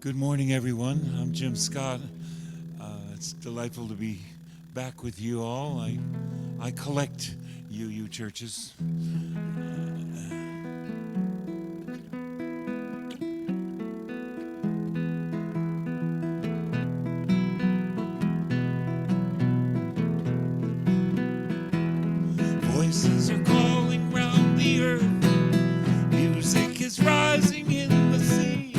Good morning, everyone. I'm Jim Scott. It's delightful to be back with you all. I collect you churches. Voices are calling round the earth. Music is rising in the sea.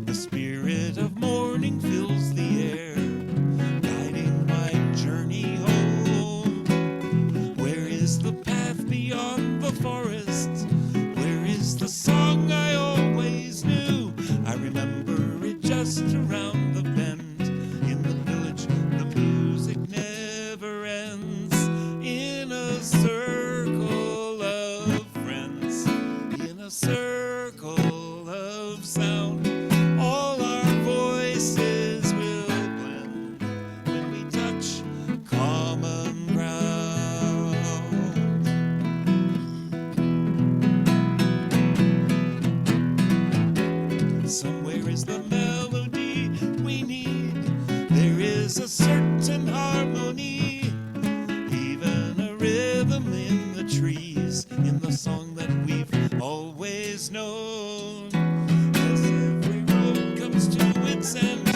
The spirit of morning fills the air, guiding my journey home. Where is the path beyond the forest? Where is the song I always knew? I remember it just around the bend. In the village, the music never ends. In a circle of friends, in a circle of sound, all our voices will blend when we touch common ground. Somewhere is the melody we need. There is a certain harmony, even a rhythm in the trees, in the song that we've always known. As every road comes to its end,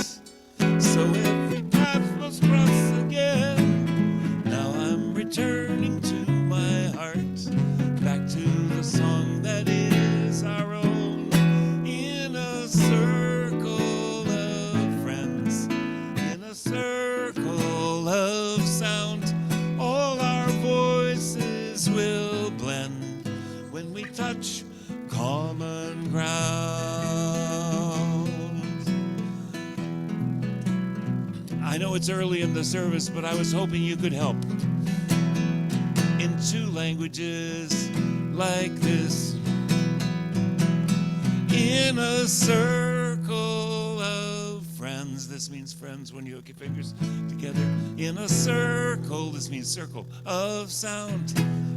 so every path must cross again. Now I'm returning to my heart, back to the song that is our own. In a circle of friends, in a circle of sound, all our voices will blend when we touch common ground. I know it's early in the service, but I was hoping you could help. In two languages like this, in a circle of friends. This means friends when you hook your fingers together. In a circle, this means circle of sound.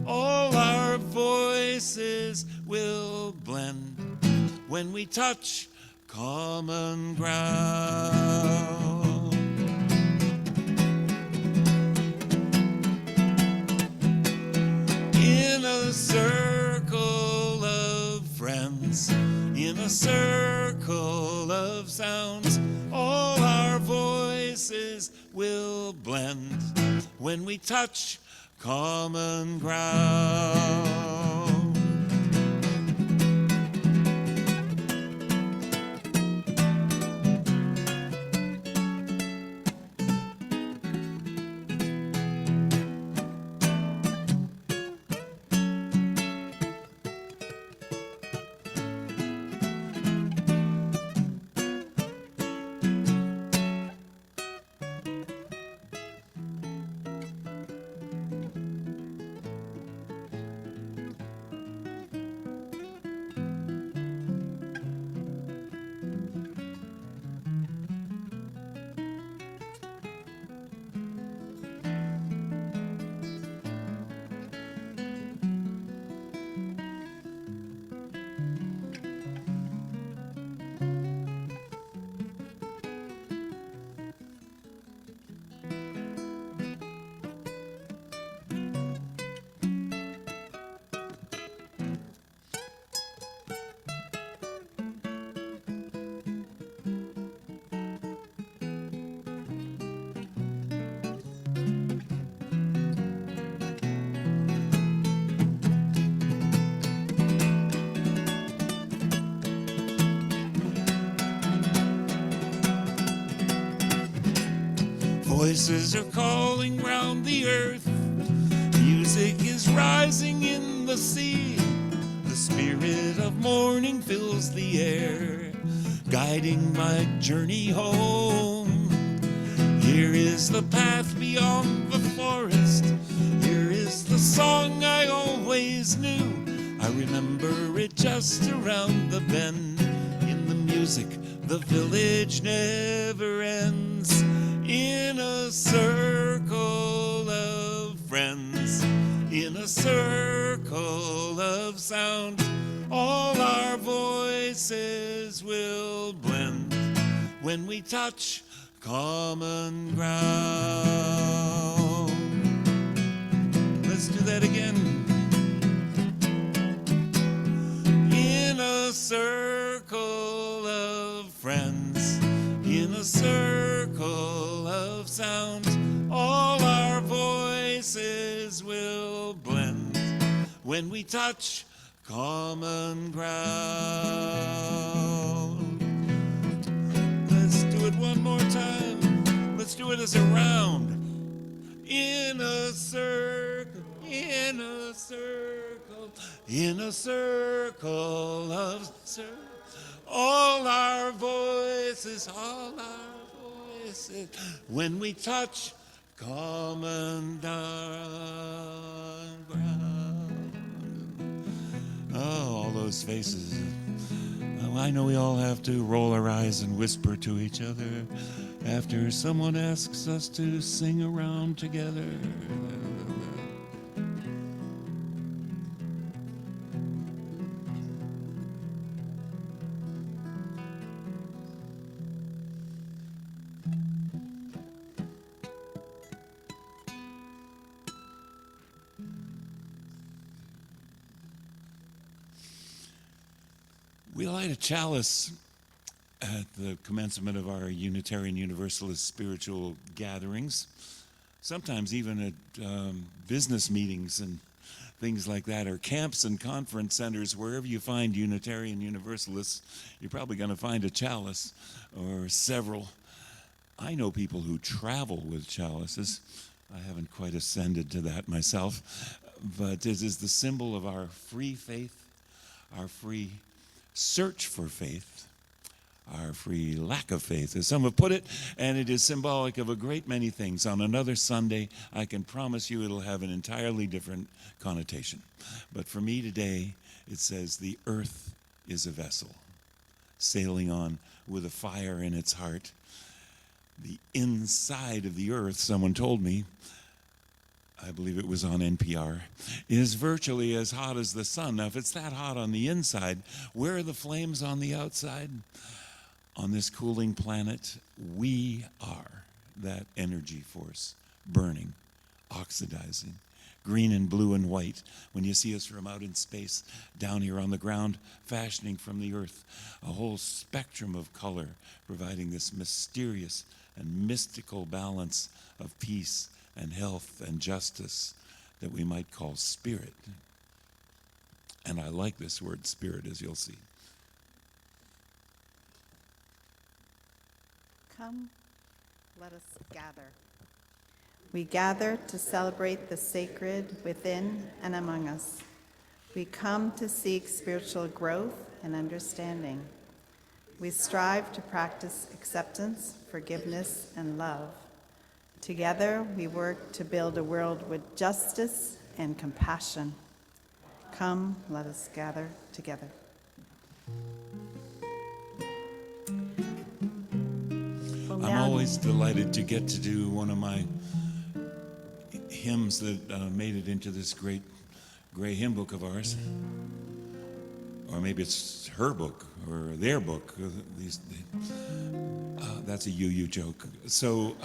All our voices will blend when we touch common ground. In a circle of friends, in a circle of sounds, all our voices will blend when we touch common ground. Voices are calling round the earth. Music is rising in the sea. The spirit of morning fills the air, guiding my journey home. Here is the path beyond the forest. Here is the song I always knew. I remember it just around the bend. In the music, the village never ends. In a circle of friends, in a circle of sound, all our voices will blend when we touch common ground. Let's do that again. In a circle of friends, in a circle of sound, all our voices will blend when we touch common ground. Let's do it one more time. Let's do it as a round. In a circle, in a circle, in a circle of circles. All our voices, when we touch common ground. Oh, all those faces. Oh, I know we all have to roll our eyes and whisper to each other after someone asks us to sing around together. We light a chalice at the commencement of our Unitarian Universalist spiritual gatherings, sometimes even at business meetings and things like that, or camps and conference centers. Wherever you find Unitarian Universalists, you're probably going to find a chalice or several. I know people who travel with chalices. I haven't quite ascended to that myself, but it is the symbol of our free faith, our free search for faith, our free lack of faith, as some have put it, and it is symbolic of a great many things. On another Sunday, I can promise you it'll have an entirely different connotation. But for me today, it says the earth is a vessel, sailing on with a fire in its heart. The inside of the earth, someone told me, I believe it was on NPR, is virtually as hot as the sun. Now, if it's that hot on the inside, where are the flames on the outside? On this cooling planet, we are that energy force, burning, oxidizing, green and blue and white. When you see us from out in space, down here on the ground, fashioning from the earth, a whole spectrum of color, providing this mysterious and mystical balance of peace and health and justice that we might call spirit. And I like this word spirit, as you'll see. Come, let us gather. We gather to celebrate the sacred within and among us. We come to seek spiritual growth and understanding. We strive to practice acceptance, forgiveness, and love. Together, we work to build a world with justice and compassion. Come, let us gather together. I'm always delighted to get to do one of my hymns that made it into this great gray hymn book of ours. Or maybe it's her book or their book. That's a you joke. So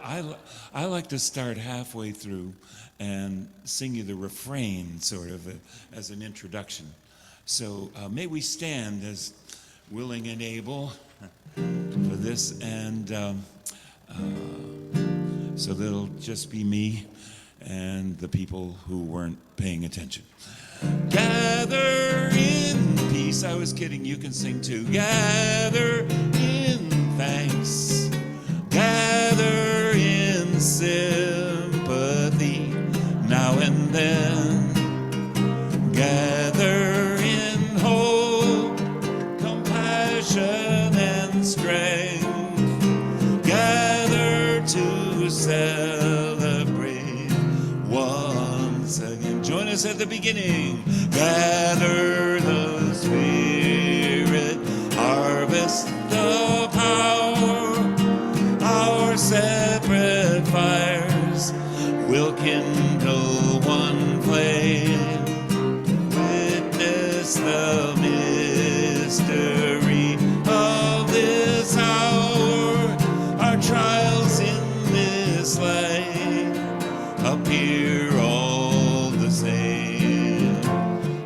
I like to start halfway through and sing you the refrain sort of as an introduction. So may we stand as willing and able for this, and so that'll just be me and the people who weren't paying attention. Gather in peace. I was kidding, you can sing too. Gather in thanks. Gather in at the beginning. Gather the Spirit, harvest the power. Our separate fires will kindle one flame. Witness the mystery of this hour. Our trials in this life appear all the same.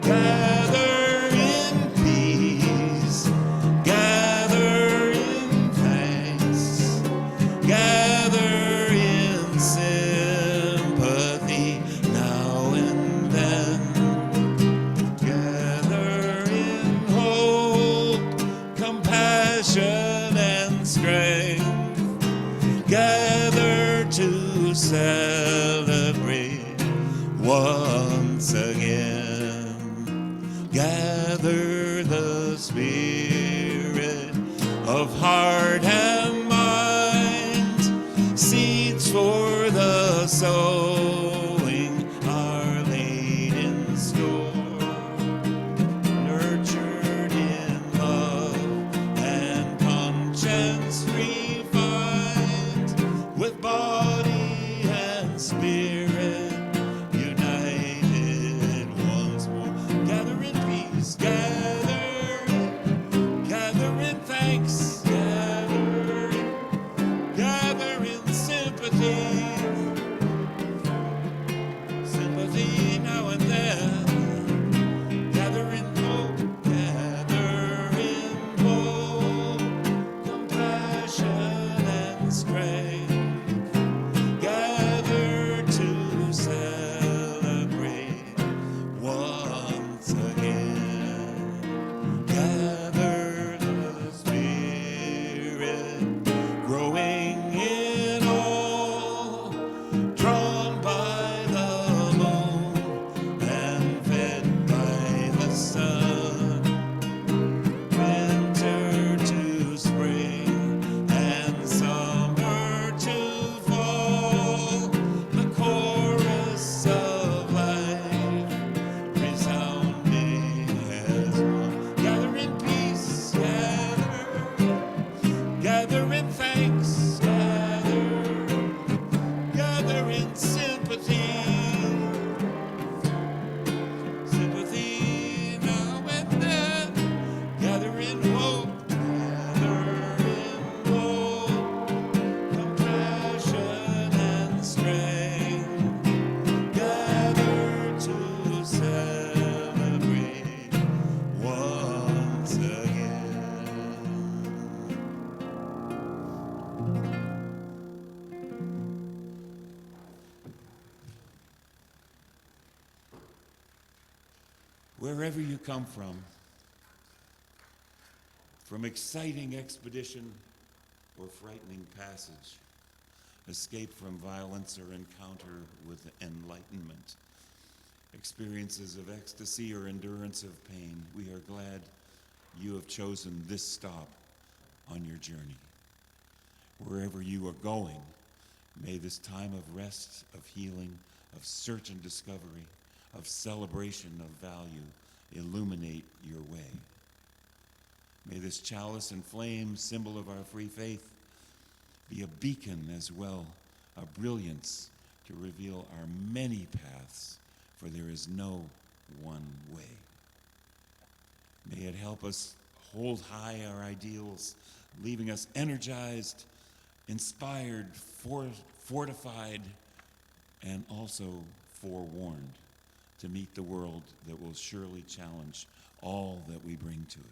Gather in peace, gather in thanks, gather in sympathy now and then. Gather in hope, compassion and strength. Gather to celebrate once again. Gather the Spirit of heart and mind. Seeds for the sowing are laid in store. Nurtured in love and conscience refined, with body and spirit united once more. Gather in peace, gather in thanks, gather in sympathy, sympathy now and then. Gather in hope, compassion and strength. Gather to celebrate once again. Gather the Spirit, growing in all, drawn by the moon and fed by the sun. Winter to spring and summer to fall, the chorus of life resounding as one. Gather in peace, gather in thanks, gather in sympathy, sympathy now and then. Gather in hope, compassion and strength. Gather to celebrate once again. Wherever you come from exciting expedition or frightening passage, escape from violence or encounter with enlightenment, experiences of ecstasy or endurance of pain, we are glad you have chosen this stop on your journey. Wherever you are going, may this time of rest, of healing, of search and discovery, of celebration of value illuminate your way. May this chalice and flame, symbol of our free faith, be a beacon as well, a brilliance to reveal our many paths, for there is no one way. May it help us hold high our ideals, leaving us energized, inspired, fortified, and also forewarned to meet the world that will surely challenge all that we bring to it.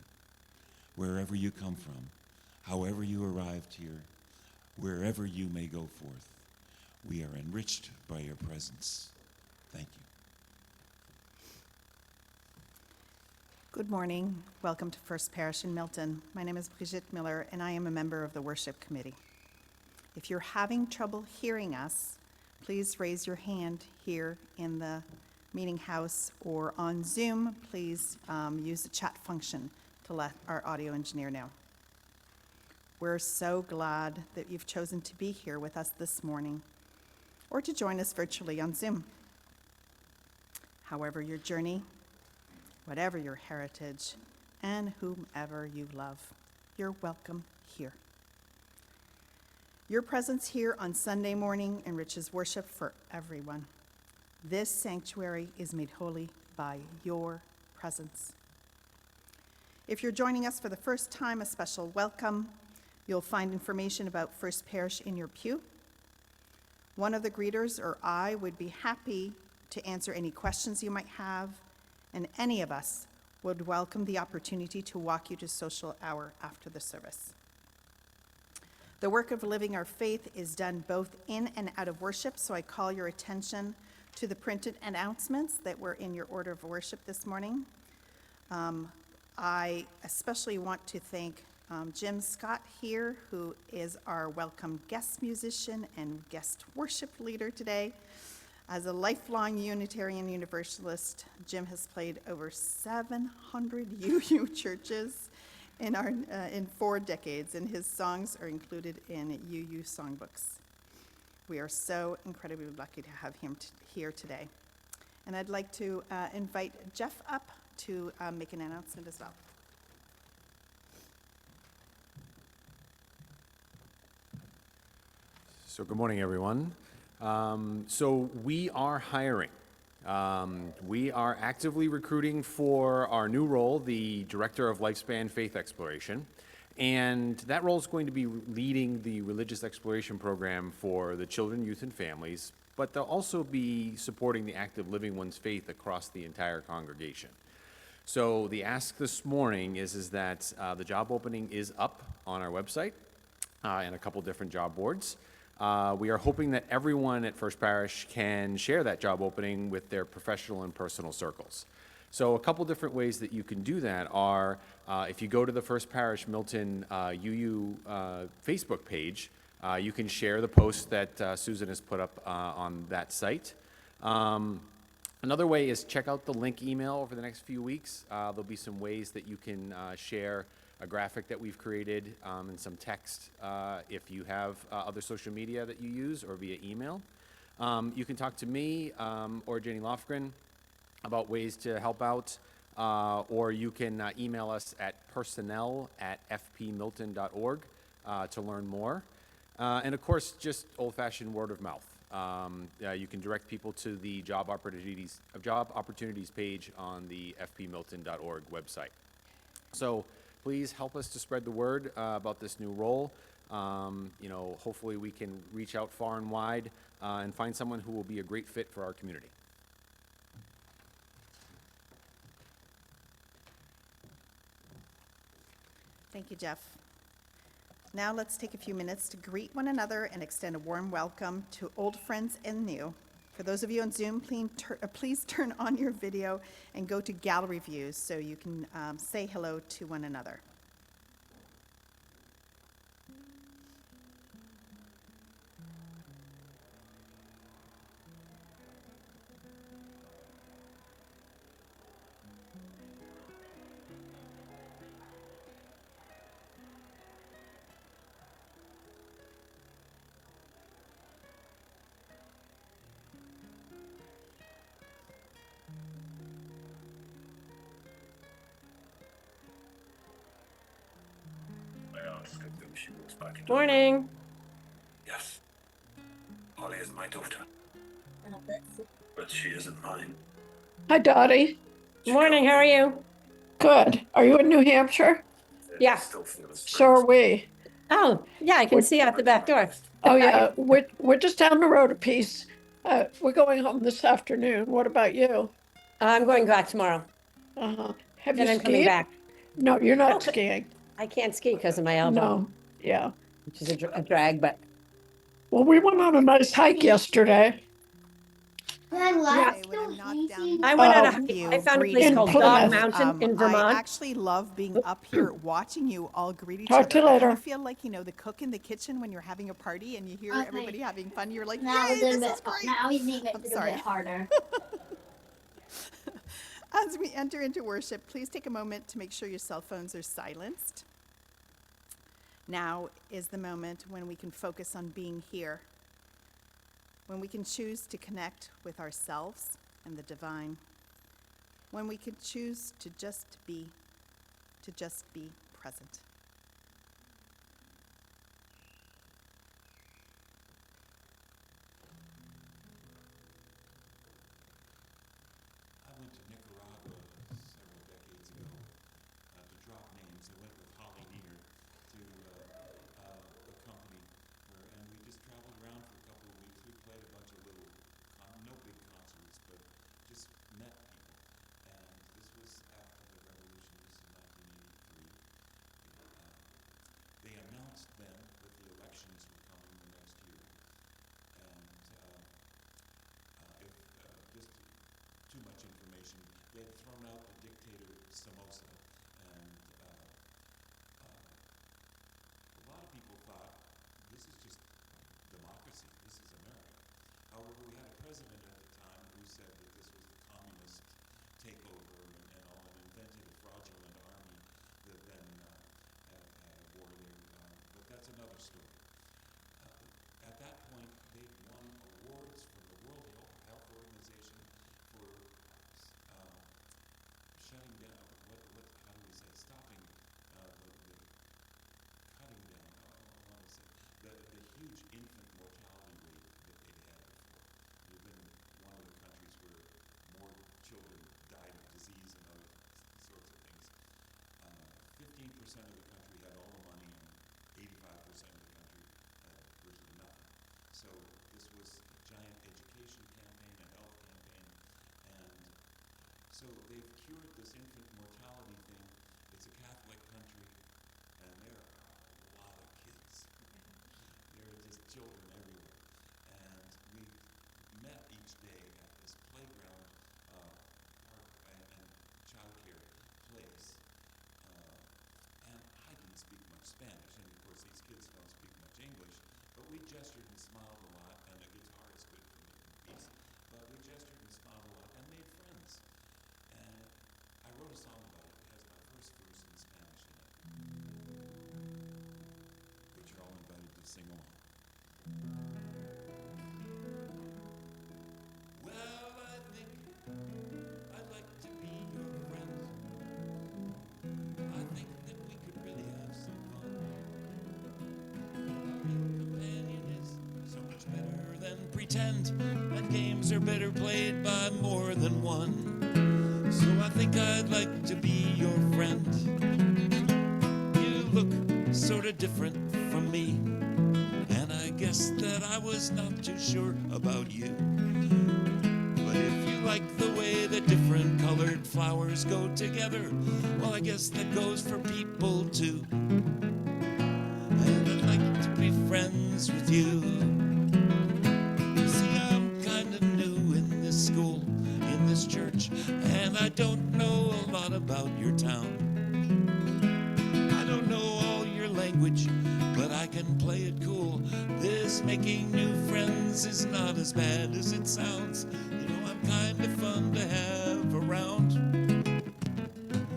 Wherever you come from, however you arrived here, wherever you may go forth, we are enriched by your presence. Thank you. Good morning. Welcome to First Parish in Milton. My name is Brigitte Miller, and I am a member of the Worship Committee. If you're having trouble hearing us, please raise your hand here in the meeting house, or on Zoom, please use the chat function to let our audio engineer know. We're so glad that you've chosen to be here with us this morning, or to join us virtually on Zoom. However your journey, whatever your heritage, and whomever you love, you're welcome here. Your presence here on Sunday morning enriches worship for everyone. This sanctuary is made holy by your presence. If you're joining us for the first time, a special welcome. You'll find information about First Parish in your pew. One of the greeters or I would be happy to answer any questions you might have, and any of us would welcome the opportunity to walk you to social hour after the service. The work of living our faith is done both in and out of worship, so I call your attention to the printed announcements that were in your order of worship this morning. I especially want to thank Jim Scott here, who is our welcome guest musician and guest worship leader today. As a lifelong Unitarian Universalist, Jim has played over 700 UU churches in 4 decades, and his songs are included in UU songbooks. We are so incredibly lucky to have him here today. And I'd like to invite Jeff up to make an announcement as well. So good morning, everyone. So we are hiring. We are actively recruiting for our new role, the Director of Lifespan Faith Exploration. And that role is going to be leading the religious exploration program for the children, youth, and families, but they'll also be supporting the active living one's faith across the entire congregation. So the ask this morning is that the job opening is up on our website and a couple different job boards. We are hoping that everyone at First Parish can share that job opening with their professional and personal circles. So a couple different ways that you can do that are if you go to the First Parish Milton UU Facebook page, you can share the post that Susan has put up on that site. Another way is check out the link email over the next few weeks. There'll be some ways that you can share a graphic that we've created and some text if you have other social media that you use or via email. You can talk to me or Jenny Lofgren about ways to help out, or you can email us at personnel@fpmilton.org to learn more. And of course, just old-fashioned word of mouth. You can direct people to the job opportunities page on the fpmilton.org website. So please help us to spread the word about this new role. Hopefully we can reach out far and wide and find someone who will be a great fit for our community. Thank you, Jeff. Now let's take a few minutes to greet one another and extend a warm welcome to old friends and new. For those of you on Zoom, please turn on your video and go to gallery views so you can say hello to one another. Morning. Yes. Holly is my daughter. But she isn't mine. Hi, Dottie. Morning, how are you? Good. Are you in New Hampshire? Yeah. Still feel the So are we. Oh, yeah, I can see out the back door. Oh, yeah. We're just down the road a piece. We're going home this afternoon. What about you? I'm going back tomorrow. Uh-huh. Have Then you I'm coming skied? back. No, you're not Okay. skiing. I can't ski because of my elbow, No. Yeah. which is a drag, but Well, we went on a nice hike yesterday. Okay, when I'm not down I went on a with hike. you I found a place In called Dog Plymouth. Mountain in I Vermont. actually love being up here watching you all greet each Talk other. to you I kind later. of feel like, the cook in the kitchen when you're having a party and you hear Okay. everybody having fun. You're like, Now yay, it's a this bit, is great. now he's making I'm it a sorry. bit harder. As we enter into worship, please take a moment to make sure your cell phones are silenced. Now is the moment when we can focus on being here, when we can choose to connect with ourselves and the divine. when we could choose to just be present. I went to Nicaragua several decades ago to drop names. I went with Holly Neer to a company and we just traveled around for a couple of weeks. We played a bunch of little, no big concerts, but just met people. And this was after the revolution. This is 1983. They announced then that the elections were coming the next year. And if just too much information, they had thrown out the dictator Somoza, and a lot of people thought this is just democracy, this is America. However, we had a president at the time who said that this was a communist takeover and all, and invented a fraudulent army that then had a war there, but that's another story. At that point, they'd won awards from the World Health Organization for shutting down, how do we say, stopping cutting down, I want to say, the huge infant mortality rate that they'd had before. It had been one of the countries where more children died of disease and other sorts of things. 15% of the country had all the money and 85% of the country had virtually nothing. So this was a giant education campaign, a health campaign, and so they've cured this infant mortality thing. It's a Catholic country, and there are a lot of kids. There are just children everywhere. And we met each day at this playground, park, and childcare place. And I didn't speak much Spanish, and of course these kids don't speak much English, but we gestured and smiled a lot, and the guitar is good for making peace, but we gestured and smiled a lot and made friends. And I wrote a song about it. It has my first verse in Spanish in it, but you're all invited to sing along. Well, I think I'd like to be your friend. I think that we could really have some fun. A real companion is so much better than pretend, and games are better played by more than one. So I think I'd like to be your friend. You look sort of different from me, and I guess that I was not too sure about you. But if you like the way that different colored flowers go together, well, I guess that goes for people too. And I'd like to be friends with you. You see, I'm kind of new in this school, in this church, and I don't know a lot about your town. I don't know all your language, but I can play it cool. This making new friends is not as bad as it sounds. You know, I'm kind of fun to have around.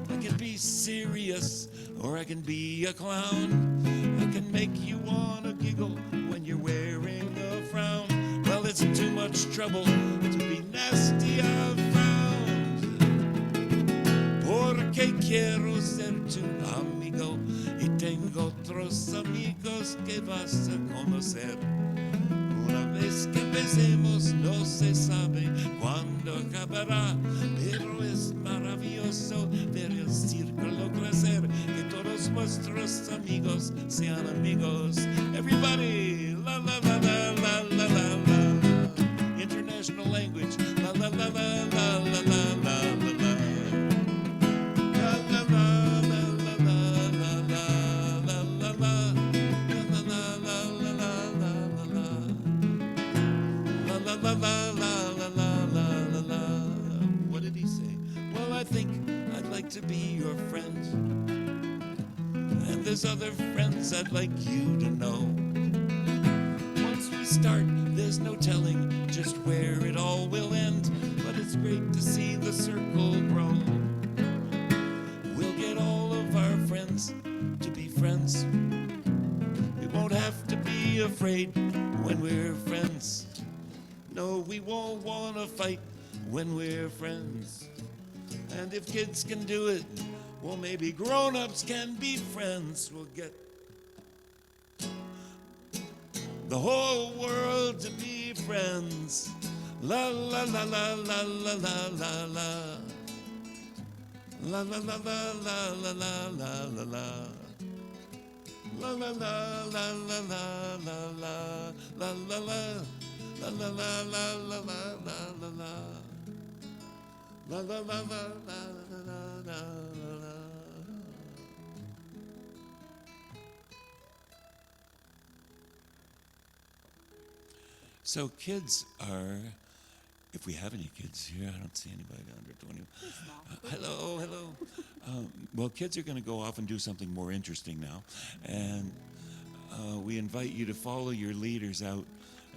I can be serious, or I can be a clown. I can make you want to giggle when you're wearing a frown. Well, it's too much trouble to be nasty, I've found. Porque quiero ser tu amigo y tengo otros amigos que vas a conocer. Una vez que empecemos no se sabe cuándo acabará, pero es maravilloso ver el círculo crecer, que todos nuestros amigos sean amigos. Everybody, la la la la la la la la. International language, la la la la la la la la la. La la la la la la la la la la la. La la la la la la la la. La la la la la la la la la la. What did he say? Well, I think I'd like to be your friend, and there's other friends I'd like you to know. Once we start, there's no telling just where it all will end, but it's great to see the circle grow. We'll get all of our friends to be friends. We won't have to be afraid when we're friends. No, we won't want to fight when we're friends. And if kids can do it, well, maybe grown-ups can be friends. We'll get the whole world to be friends. La la la la la la la la la. La la la la la la la la la la. La la la la la la la la la la la. La la la la la la la la la. La la la la la la la la. So kids are, if we have any kids here, I don't see anybody under 20. Hello, hello. Well, kids are going to go off and do something more interesting now. And we invite you to follow your leaders out.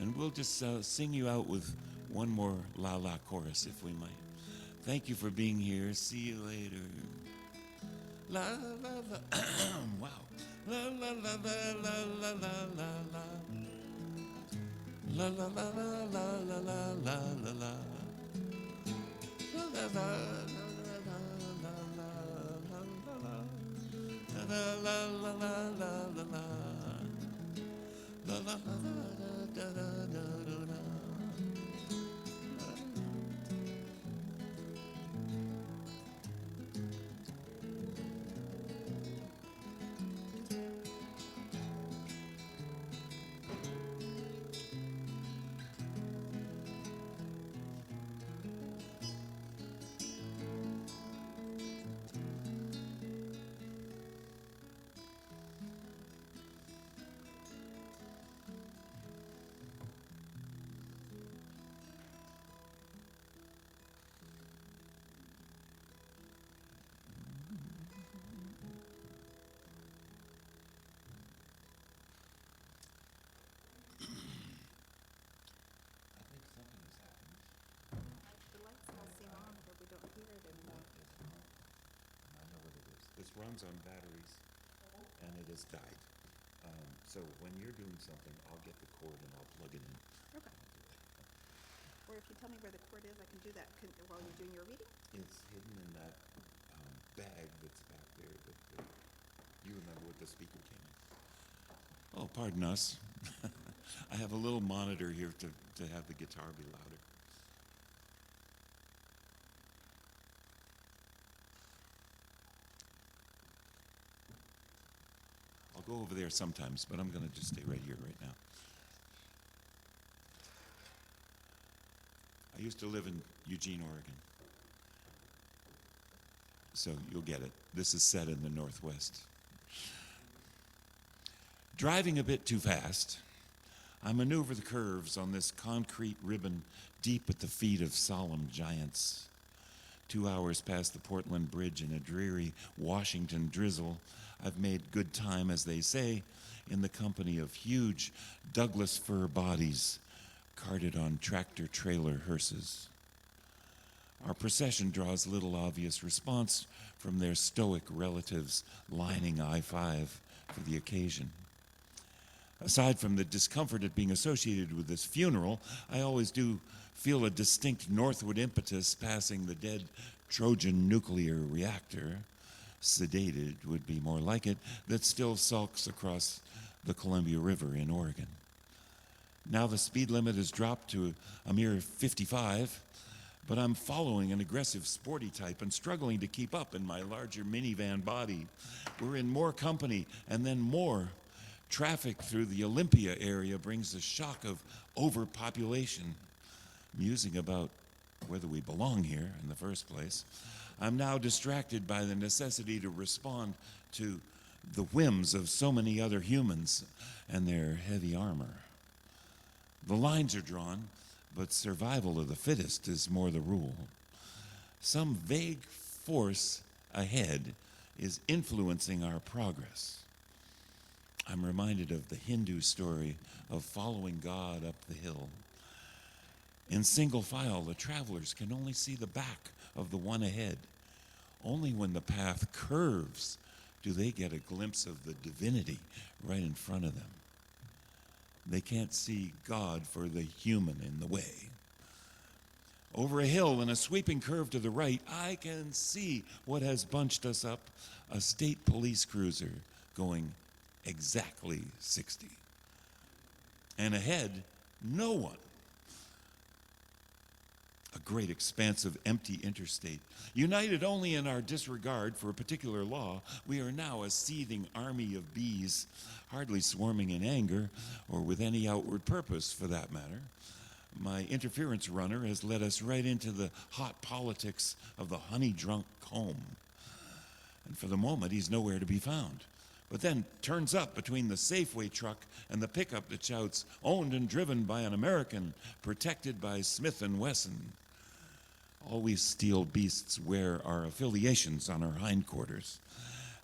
And we'll just sing you out with one more La La chorus, if we might. Thank you for being here. See you later. La la la. Wow. La la la la la la la la la. La la la la la la la la la la. La la la la la la la la la la la la. La la la da da da da da. This runs on batteries, and it has died. So when you're doing something, I'll get the cord and I'll plug it in. Okay. Or if you tell me where the cord is, I can do that while you're doing your reading. It's hidden in that bag that's back there. That you remember what the speaker came in. Oh, pardon us. I have a little monitor here to have the guitar be louder. I'll go over there sometimes, but I'm going to just stay right here right now. I used to live in Eugene, Oregon. So you'll get it. This is set in the Northwest. Driving a bit too fast, I maneuver the curves on this concrete ribbon deep at the feet of solemn giants. 2 hours past the Portland Bridge in a dreary Washington drizzle, I've made good time, as they say, in the company of huge Douglas fir bodies carted on tractor-trailer hearses. Our procession draws little obvious response from their stoic relatives lining I-5 for the occasion. Aside from the discomfort at being associated with this funeral, I always do feel a distinct northward impetus passing the dead Trojan nuclear reactor, sedated would be more like it, that still sulks across the Columbia River in Oregon. Now the speed limit has dropped to a mere 55, but I'm following an aggressive sporty type and struggling to keep up in my larger minivan body. We're in more company and then more. Traffic through the Olympia area brings a shock of overpopulation. Musing about whether we belong here in the first place, I'm now distracted by the necessity to respond to the whims of so many other humans and their heavy armor. The lines are drawn, but survival of the fittest is more the rule. Some vague force ahead is influencing our progress. I'm reminded of the Hindu story of following God up the hill. In single file, the travelers can only see the back of the one ahead. Only when the path curves do they get a glimpse of the divinity right in front of them. They can't see God for the human in the way. Over a hill and a sweeping curve to the right, I can see what has bunched us up, a state police cruiser going exactly 60. And ahead, no one. A great expanse of empty interstate. United only in our disregard for a particular law, we are now a seething army of bees, hardly swarming in anger or with any outward purpose for that matter. My interference runner has led us right into the hot politics of the honey-drunk comb. And for the moment, he's nowhere to be found. But then turns up between the Safeway truck and the pickup that shouts, owned and driven by an American, protected by Smith & Wesson. All we steel beasts wear our affiliations on our hindquarters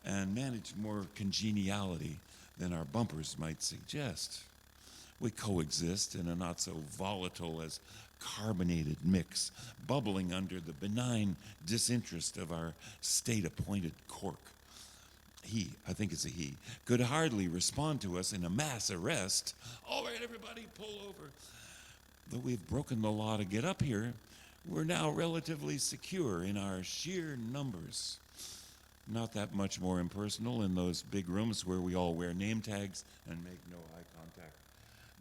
and manage more congeniality than our bumpers might suggest. We coexist in a not so volatile as carbonated mix, bubbling under the benign disinterest of our state-appointed cork. He, I think it's a he, could hardly respond to us in a mass arrest. All right, everybody, pull over. Though we've broken the law to get up here, we're now relatively secure in our sheer numbers. Not that much more impersonal in those big rooms where we all wear name tags and make no eye contact.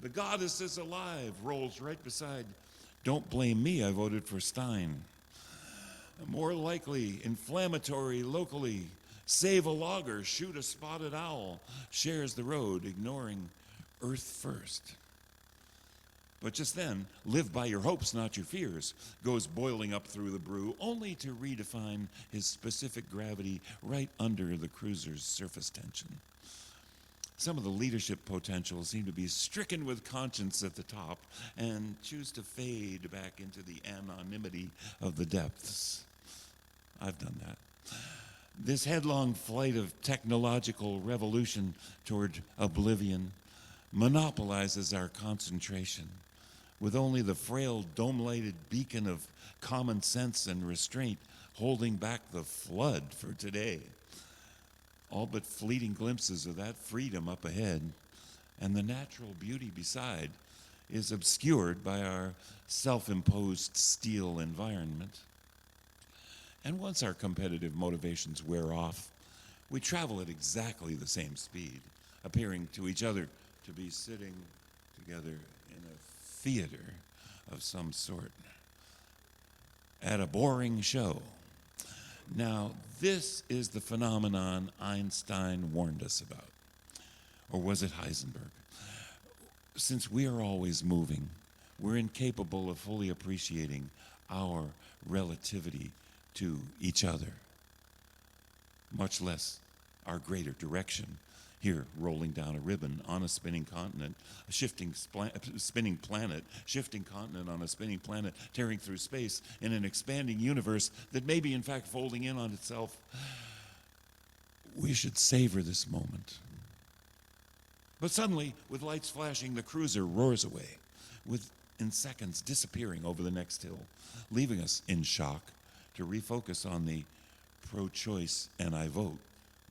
The goddess is alive rolls right beside, don't blame me, I voted for Stein. More likely, inflammatory locally, save a logger, shoot a spotted owl, shares the road, ignoring Earth first. But just then, live by your hopes, not your fears, goes boiling up through the brew, only to redefine his specific gravity right under the cruiser's surface tension. Some of the leadership potential seem to be stricken with conscience at the top and choose to fade back into the anonymity of the depths. I've done that. This headlong flight of technological revolution toward oblivion monopolizes our concentration, with only the frail dome-lighted beacon of common sense and restraint holding back the flood for today. All but fleeting glimpses of that freedom up ahead, and the natural beauty beside is obscured by our self-imposed steel environment. And once our competitive motivations wear off, we travel at exactly the same speed, appearing to each other to be sitting together in a theater of some sort, at a boring show. Now, this is the phenomenon Einstein warned us about. Or was it Heisenberg? Since we are always moving, we're incapable of fully appreciating our relativity to each other, much less our greater direction. Here, rolling down a ribbon on a spinning continent, a spinning planet, shifting continent on a spinning planet, tearing through space in an expanding universe that may be in fact folding in on itself. We should savor this moment. But suddenly, with lights flashing, the cruiser roars away, in seconds disappearing over the next hill, leaving us in shock to refocus on the pro-choice and I vote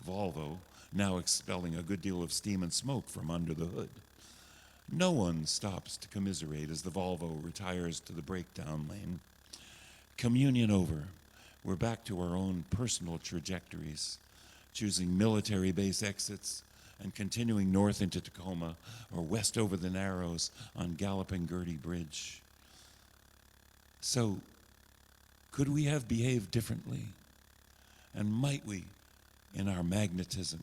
Volvo, now expelling a good deal of steam and smoke from under the hood. No one stops to commiserate as the Volvo retires to the breakdown lane. Communion over, we're back to our own personal trajectories, choosing military base exits and continuing north into Tacoma or west over the Narrows on Galloping Gertie Bridge. So, could we have behaved differently? And might we, in our magnetism,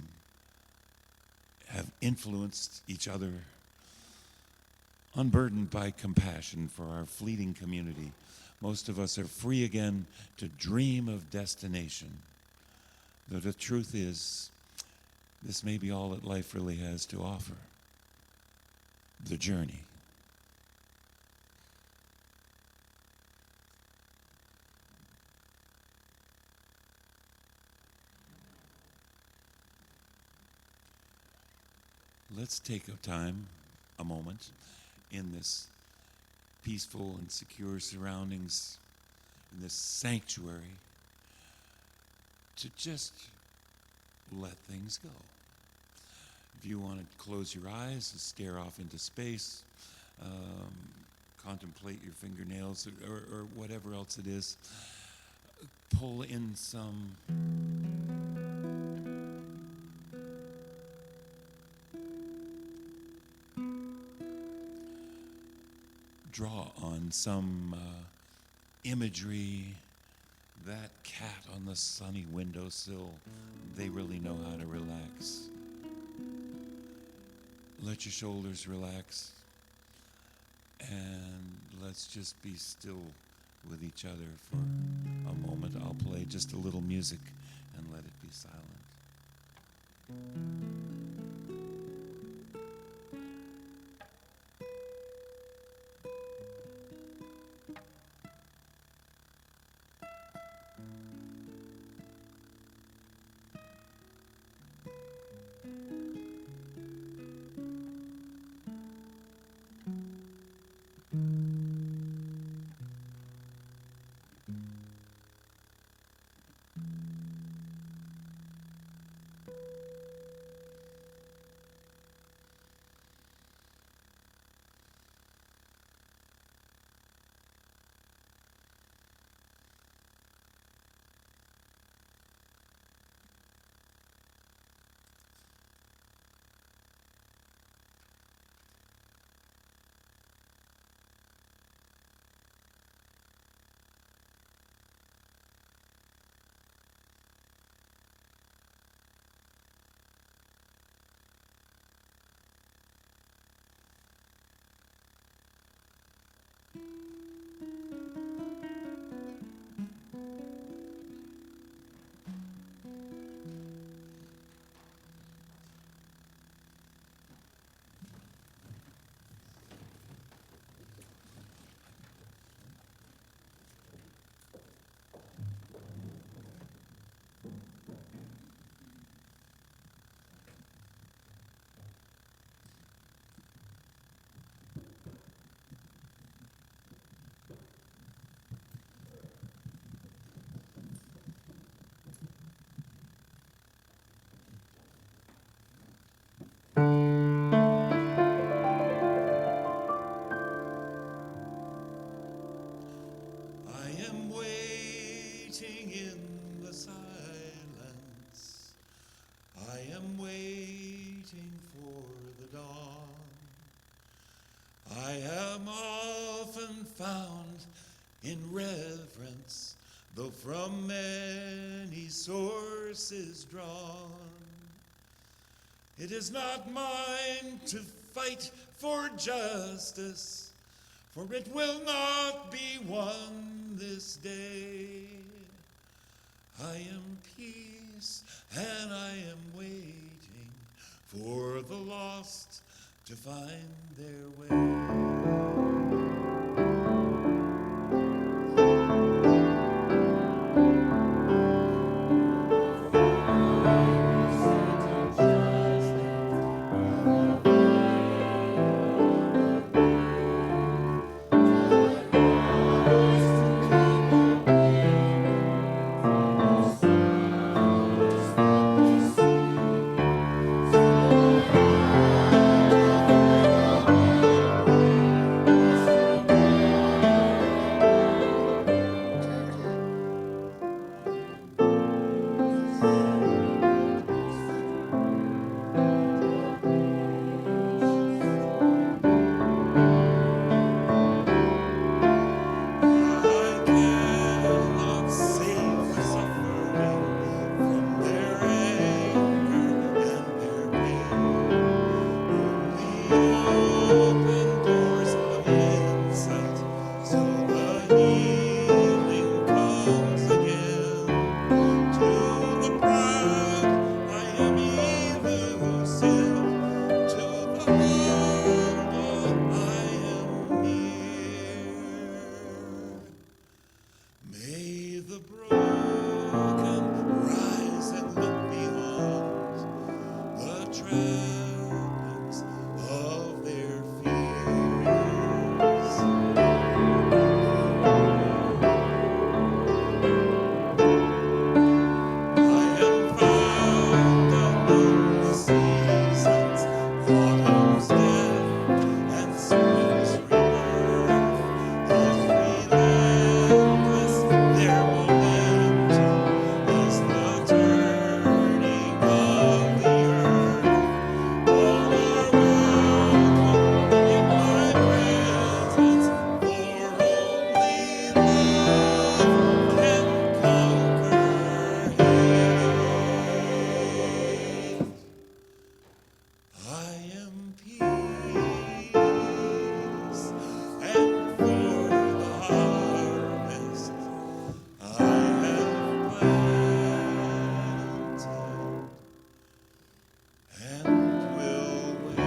have influenced each other? Unburdened by compassion for our fleeting community, most of us are free again to dream of destination. Though the truth is, this may be all that life really has to offer. The journey. Let's take a moment in this peaceful and secure surroundings, in this sanctuary, to just let things go. If you want to close your eyes and stare off into space, contemplate your fingernails or whatever else it is. Pull in some draw on some imagery. That cat on the sunny windowsill, they really know how to relax. Let your shoulders relax, and let's just be still with each other for a moment. I'll play just a little music and let it be silent. I am waiting in the silence. I am waiting for the dawn. I am often found in reverence, though from many sources drawn. It is not mine to fight for justice, for it will not be won this day. I am peace, and I am waiting for the lost to find their way. and will wait.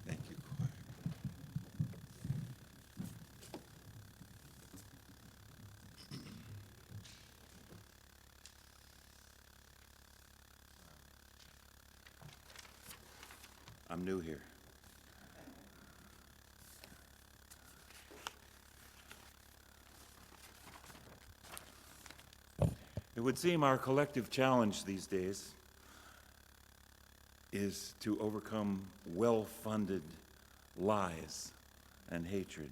Thank you, choir. I'm new here. It would seem our collective challenge these days is to overcome well-funded lies and hatred.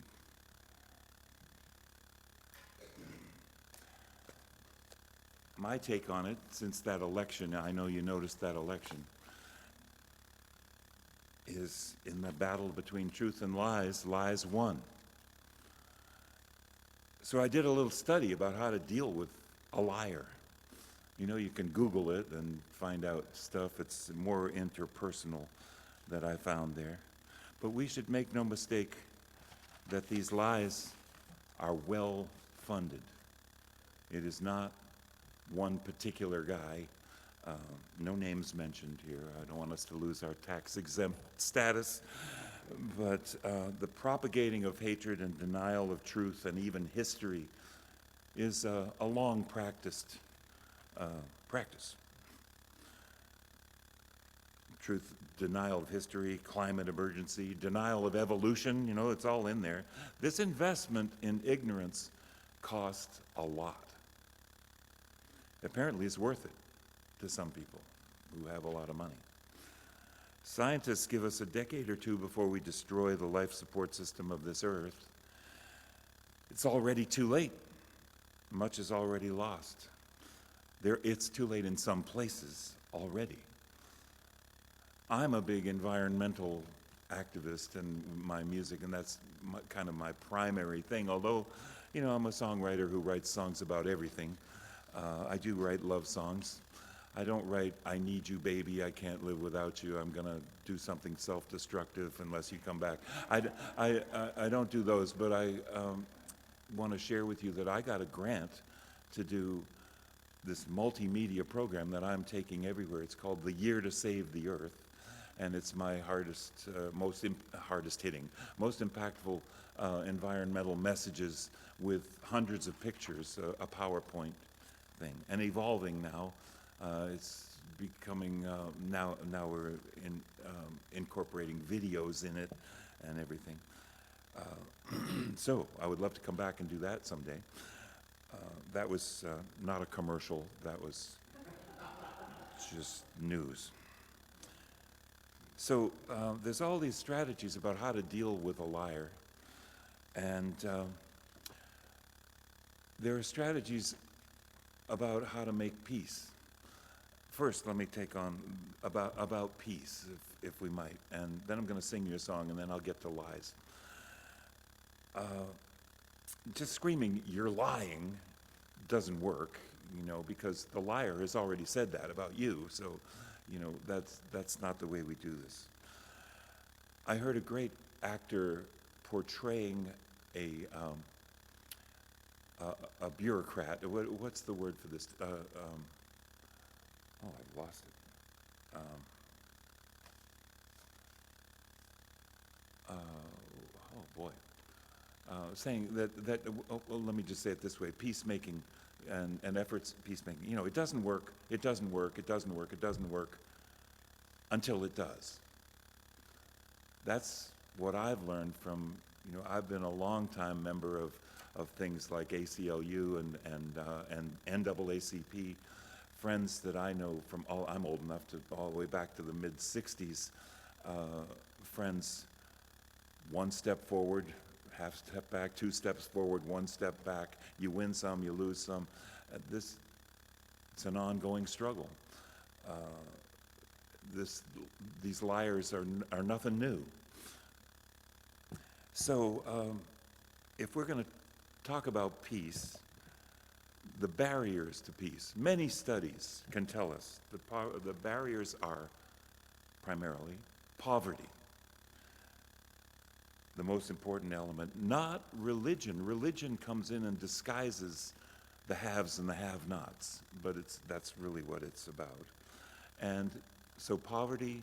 My take on it, since that election, I know you noticed that election, is in the battle between truth and lies, lies won. So I did a little study about how to deal with a liar. You know, you can Google it and find out stuff. It's more interpersonal that I found there. But we should make no mistake that these lies are well funded. It is not one particular guy. No names mentioned here. I don't want us to lose our tax-exempt status. But the propagating of hatred and denial of truth and even history is a long practiced practice. Truth, denial of history, climate emergency, denial of evolution, you know, it's all in there. This investment in ignorance costs a lot. Apparently it's worth it to some people who have a lot of money. Scientists give us a decade or two before we destroy the life support system of this earth. It's already too late. Much is already lost. It's too late in some places already. I'm a big environmental activist in my music, and that's kind of my primary thing. Although, you know, I'm a songwriter who writes songs about everything. I do write love songs. I don't write, I need you, baby, I can't live without you, I'm gonna do something self-destructive unless you come back. I don't do those, but I want to share with you that I got a grant to do this multimedia program that I'm taking everywhere. It's called The Year to Save the Earth, and it's my hardest hitting, most impactful environmental messages with hundreds of pictures, a PowerPoint thing, and evolving now. It's becoming, now we're incorporating videos in it and everything. So I would love to come back and do that someday. That was not a commercial, that was just news. So there's all these strategies about how to deal with a liar. And there are strategies about how to make peace. First, let me take on about peace, if we might, and then I'm going to sing you a song, and then I'll get to lies. Just screaming, "You're lying," doesn't work, you know, because the liar has already said that about you, so, you know, that's not the way we do this. I heard a great actor portraying a bureaucrat. What's the word for this? Oh, I've lost it. Oh boy. Saying that well, let me just say it this way: peacemaking and efforts, peacemaking. You know, it doesn't work. It doesn't work. It doesn't work. It doesn't work until it does. That's what I've learned from. You know, I've been a long-time member of things like ACLU and NAACP. Friends that I know from I'm old enough to all the way back to the mid-'60s. Friends, one step forward, half step back, 2 steps forward, 1 step back. You win some, you lose some. It's an ongoing struggle. These liars are nothing new. So if we're going to talk about peace, the barriers to peace. Many studies can tell us the barriers are primarily poverty. The most important element, not religion. Religion comes in and disguises the haves and the have-nots, but that's really what it's about. And so poverty,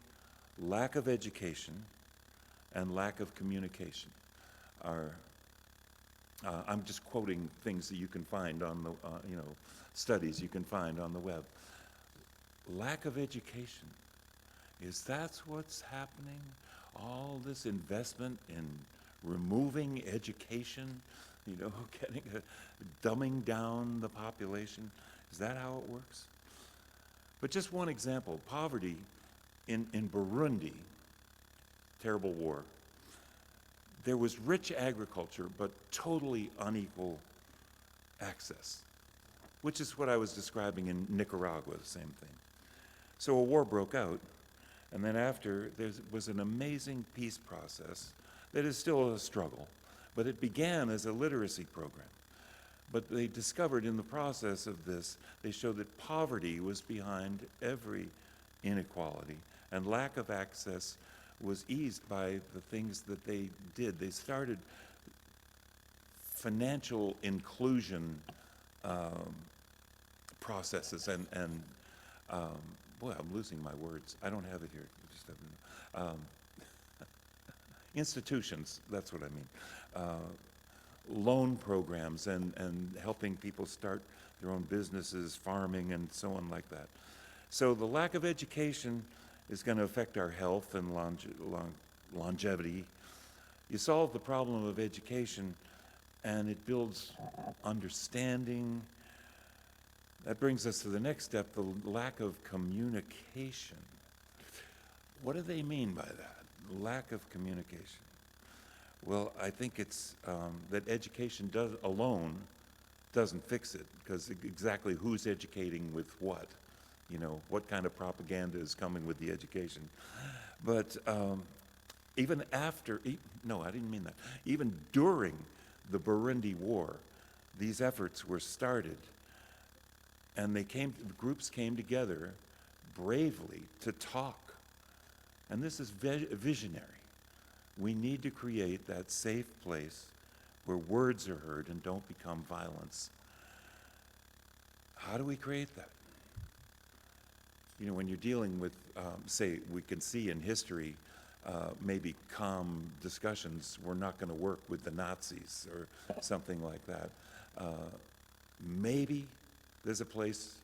lack of education, and lack of communication are, I'm just quoting things that you can find on the, studies you can find on the web. Lack of education, that's what's happening? All this investment in removing education, dumbing down the population. Is that how it works? But just one example, poverty in Burundi, terrible war. There was rich agriculture, but totally unequal access, which is what I was describing in Nicaragua, the same thing. So a war broke out, and then after, there was an amazing peace process that is still a struggle, but it began as a literacy program. But they discovered in the process of this, they showed that poverty was behind every inequality, and lack of access was eased by the things that they did. They started financial inclusion processes boy, I'm losing my words. I don't have it here. Just have institutions, that's what I mean. Loan programs and helping people start their own businesses, farming and so on like that. So the lack of education is going to affect our health and longevity. You solve the problem of education and it builds understanding. That brings us to the next step, the lack of communication. What do they mean by that? Lack of communication. Well, I think it's that education alone doesn't fix it, because exactly who's educating with what? What kind of propaganda is coming with the education? But even after, no, I didn't mean that. Even during the Burundi War, these efforts were started, and groups came together bravely to talk. And this is visionary. We need to create that safe place where words are heard and don't become violence. How do we create that? When you're dealing with, say, we can see in history, maybe calm discussions were not going to work with the Nazis or something like that. Maybe there's a place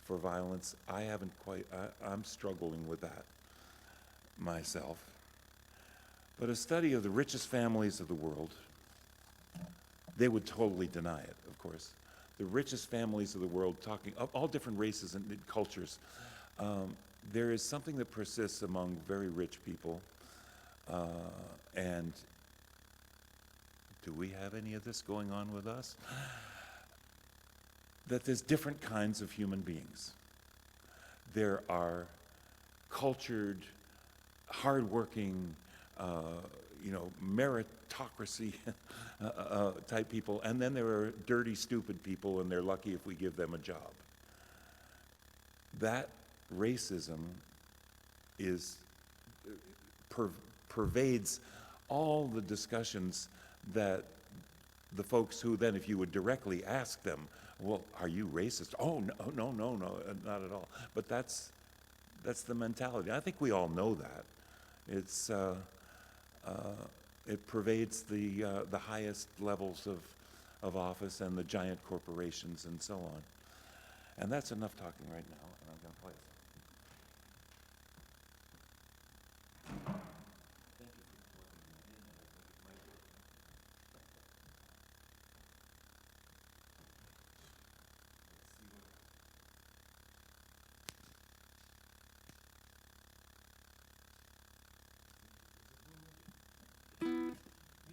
for violence. I'm struggling with that myself. But a study of the richest families of the world, they would totally deny it, of course. The richest families of the world, talking of all different races and cultures, there is something that persists among very rich people. And do we have any of this going on with us? That there's different kinds of human beings. There are cultured, hardworking, meritocracy type people, and then there are dirty, stupid people, and they're lucky if we give them a job. That racism pervades all the discussions that the folks who then, if you would directly ask them, well, are you racist? Oh, no, not at all. But that's the mentality. I think we all know that. It pervades the highest levels of office and the giant corporations and so on. And that's enough talking right now, and I'm going to play it.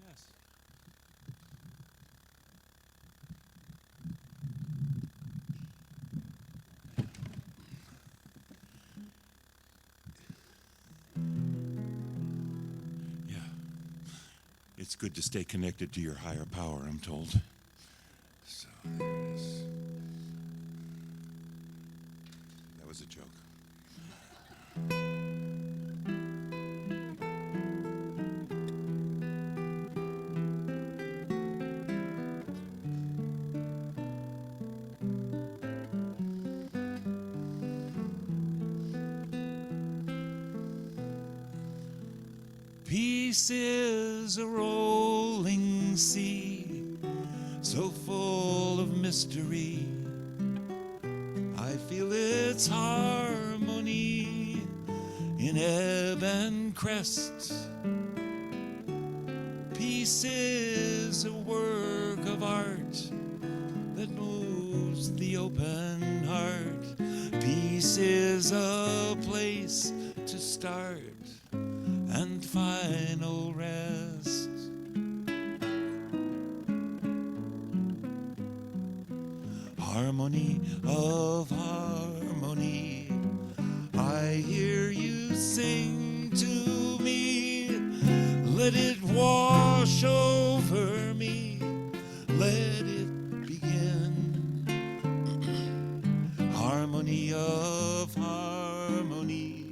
Yes. Yeah. It's good to stay connected to your higher power, I'm told. So. There it is. That was a joke. Peace is a rolling sea, so full of mystery. I feel its harmony in ebb and crest. Peace is a work of art that moves the open heart. Peace is a place to start and final rest. Harmony of harmony, I hear you sing to me. Let it wash over me, let it begin. Harmony of harmony,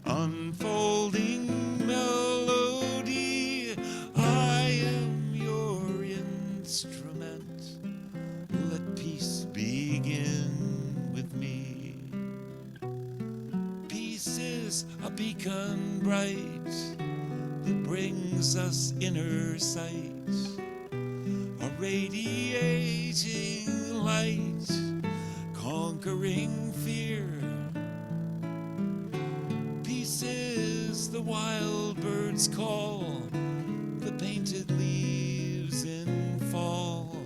unfolding melody. I am your instrument. Let peace begin with me. Peace is a beacon bright that brings us inner sight, a radiating light, conquering fear. Peace is the wild bird's call, the painted leaves in fall.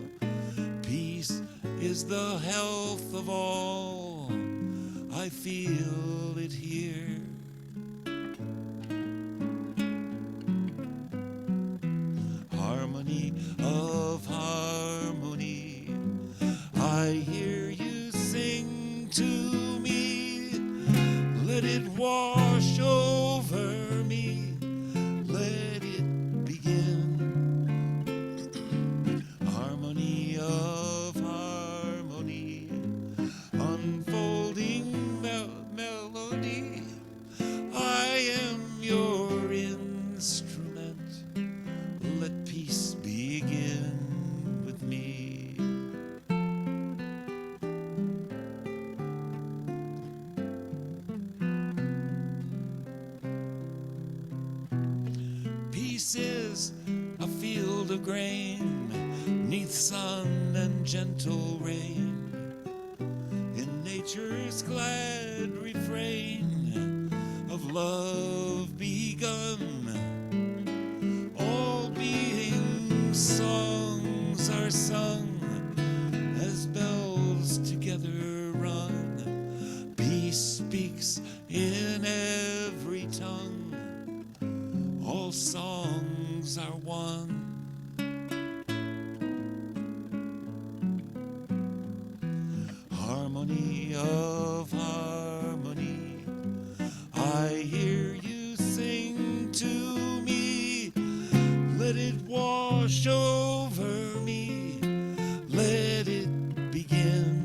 Peace is the health of all, I feel it here. Harmony of harmony, I hear you sing to me. Let it wash over me, let it begin. Harmony of harmony, unfolding melody. I am your instrument. Let peace begin with me. Peace is a field of grain, neath sun and gentle rain. In nature's glad refrain of love begun, all beings' songs are sung as bells together rung. Peace speaks in every tongue, all songs are one. Harmony of harmony, I hear you sing to me. Let it wash over me, let it begin.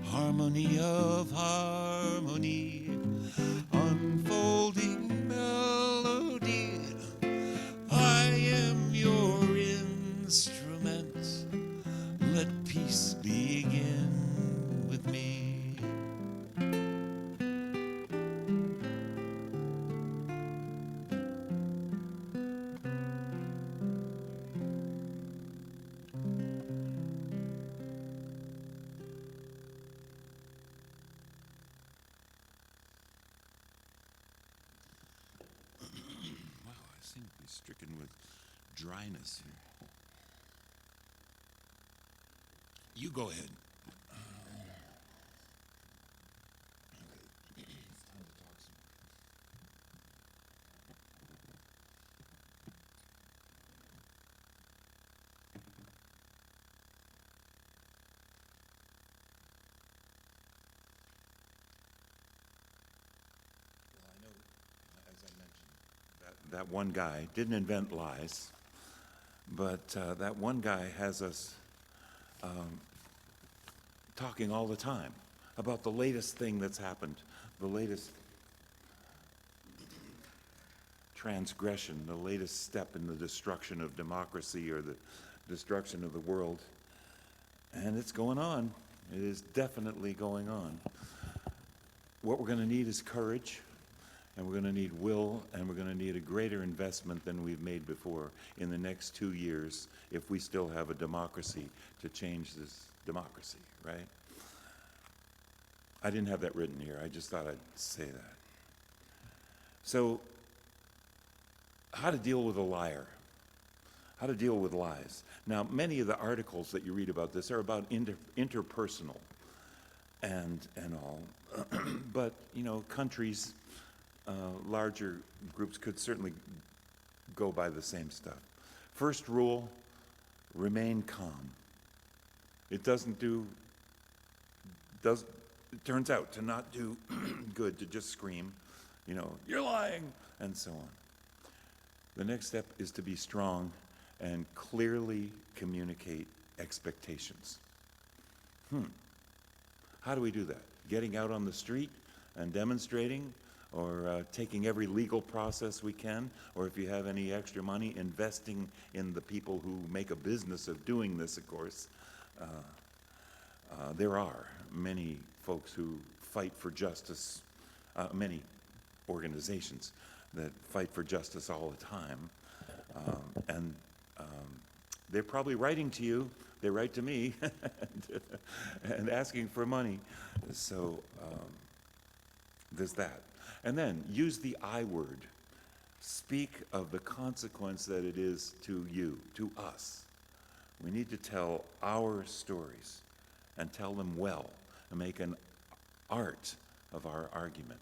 Harmony of harmony, unfolding melody. I am your instrument. Let peace begin with me. Wow, I seem to be stricken with dryness here. You go ahead. Well, I know, as I mentioned, that one guy didn't invent lies. But that one guy has us talking all the time about the latest thing that's happened, the latest transgression, the latest step in the destruction of democracy or the destruction of the world. And it's going on. It is definitely going on. What we're going to need is courage, and we're going to need will, and we're going to need a greater investment than we've made before in the next 2 years if we still have a democracy to change this democracy, right? I didn't have that written here. I just thought I'd say that. So, how to deal with a liar? How to deal with lies? Now, many of the articles that you read about this are about interpersonal and all. But, you know, countries, larger groups could certainly go by the same stuff. First rule, remain calm. It turns out to not do good to just scream, you know, you're lying, and so on. The next step is to be strong and clearly communicate expectations. How do we do that? Getting out on the street and demonstrating, or taking every legal process we can, or if you have any extra money, investing in the people who make a business of doing this, of course. There are many folks who fight for justice, many organizations that fight for justice all the time. And they're probably writing to you, they write to me, and asking for money. So there's that. And then use the I word. Speak of the consequence that it is to you, to us. We need to tell our stories and tell them well and make an art of our argument.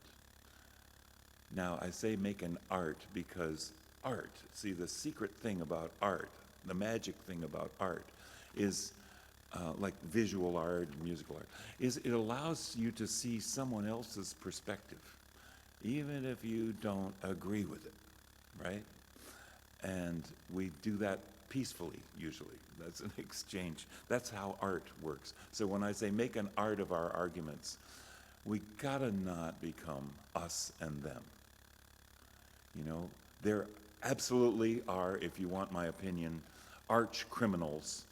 Now, I say make an art because art, see, the secret thing about art, the magic thing about art is like visual art, musical art, is it allows you to see someone else's perspective, even if you don't agree with it, right? And we do that peacefully, usually. That's an exchange. That's how art works. So when I say make an art of our arguments, we gotta not become us and them. You know, there absolutely are, if you want my opinion, arch criminals